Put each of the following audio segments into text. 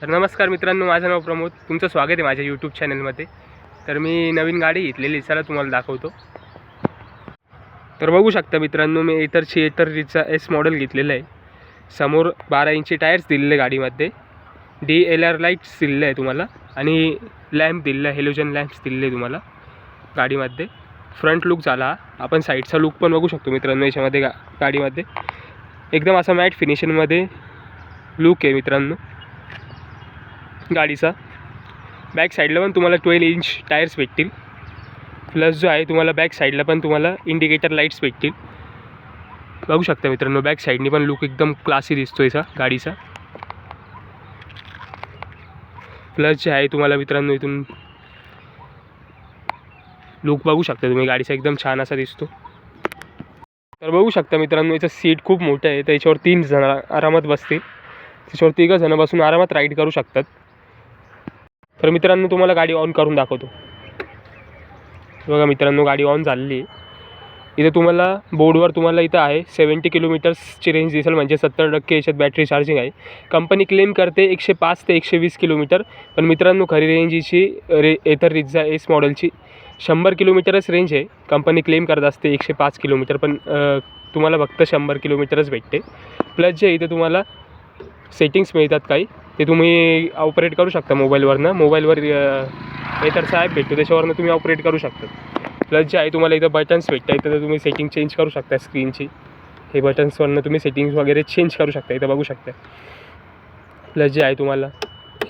तर नमस्कार मित्रांनो, माझं नाव प्रमोद. तुमचं स्वागत आहे माझ्या यूट्यूब चॅनलमध्ये. तर मी नवीन गाडी घेतलेली, चला तुम्हाला दाखवतो. तर बघू शकता मित्रांनो, मी एथरचा एस मॉडेल घेतलेलं आहे. समोर 12 इंची टायर्स दिलेले गाडीमध्ये, DLR लाईट्स दिलेलं आहे तुम्हाला आणि लॅम्प दिलेला आहे, हेलोजन लॅम्प्स दिलेले तुम्हाला गाडीमध्ये. फ्रंट लुक झाला. आपण साईडचा लुक पण बघू शकतो मित्रांनो. याच्यामध्ये गाडीमध्ये एकदम असा मॅट फिनिशिंगमध्ये लुक आहे मित्रांनो गाडीचा. बॅक साईडला पण तुम्हाला 12 इंच टायर्स भेटतील. प्लस जो आहे तुम्हाला बॅक साईडला पण तुम्हाला इंडिकेटर लाईट्स भेटतील. बघू शकता मित्रांनो, बॅक साईडनी पण लुक एकदम क्लासी दिसतो याचा गाडीचा. प्लस जे आहे तुम्हाला मित्रांनो इथून लुक बघू शकता तुम्ही गाडीचा, एकदम छान असा दिसतो. तर बघू शकता मित्रांनो, याचं सीट खूप मोठं आहे. त्याच्यावर 3 जण आरामात बसतील. त्याच्यावर 3 जण बसून आरामात राईड करू शकतात. तर मित्रांनो तुम्हाला गाडी ऑन करून दाखवतो. बघा मित्रांनो, गाडी ऑन झालेली आहे. इथं तुम्हाला बोर्डवर तुम्हाला इथं आहे 70 किलोमीटर्सची रेंज दिसेल, म्हणजे 70% याच्यात बॅटरी चार्जिंग आहे. कंपनी क्लेम करते 105 ते 120 किलोमीटर, पण मित्रांनो खरी रेंज हिची एथरचा एस मॉडेलची 100 किलोमीटरच रेंज आहे. कंपनी क्लेम करत असते 105 किलोमीटर, पण तुम्हाला फक्त 100 किलोमीटरच भेटते. प्लस जे इथं तुम्हाला सेटिंग्स मिळतात काही, ते तुम्ही ऑपरेट करू शकता मोबाईलवरनं. मोबाईलवर एथरचा ॲप भेटतो, त्याच्यावरनं तुम्ही ऑपरेट करू शकता. प्लस जे आहे तुम्हाला इथं बटन्स भेटतात, तर तुम्ही सेटिंग चेंज करू शकता स्क्रीनची. हे बटन्सवरनं तुम्ही सेटिंग्स वगैरे चेंज करू शकता, इथं बघू शकता. प्लस जे आहे तुम्हाला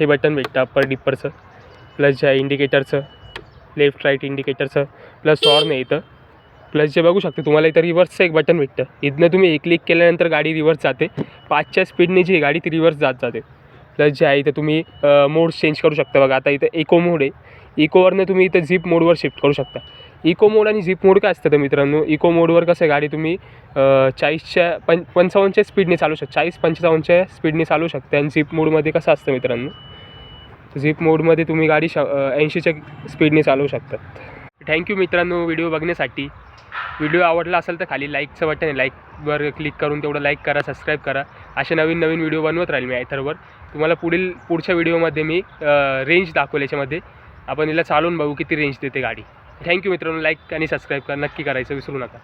हे बटन भेटतं अप्पर डिप्परचं. प्लस जे आहे इंडिकेटरचं, लेफ्ट राईट इंडिकेटरचं. प्लस हॉर्न आहे इथं. प्लस जे बघू शकता तुम्हाला इथं रिव्हर्सचं एक बटन भेटतं. इथनं तुम्ही एक क्लिक केल्यानंतर गाडी रिव्हर्स जाते. 5च्या स्पीडने जी गाडी ती रिव्हर्स जाते. प्लस जे आहे इथं तुम्ही मोड्स चेंज करू शकता. बघा आता इथं इको मोड आहे. इकोवरनं तुम्ही इथं झिप मोडवर शिफ्ट करू शकता. इको मोड आणि झिप मोड काय असतं तर मित्रांनो, इको मोडवर कसं गाडी तुम्ही 55च्या स्पीडने चालू शकता, 40-55च्या स्पीडने चालू शकता. आणि झिप मोडमध्ये कसं असतं मित्रांनो, झिप मोडमध्ये तुम्ही गाडी 80च्या स्पीडने चालवू शकतात. थँक्यू मित्रांनो व्हिडिओ बघण्यासाठी. व्हिडिओ आवडला असेल तर खाली लाईकचं बटन आहे, लाईकवर क्लिक करून तेवढं लाईक करा, सबस्क्राईब करा. असे नवीन नवीन व्हिडिओ बनवत राहील मी एथरवर. तुम्हाला पुढच्या व्हिडिओमध्ये मी रेंज दाखवेल. याच्यामध्ये आपण हिला चालवून बघू किती रेंज देते गाडी. थँक्यू मित्रांनो. लाईक आणि सबस्क्राईब नक्की करायचं विसरू नका.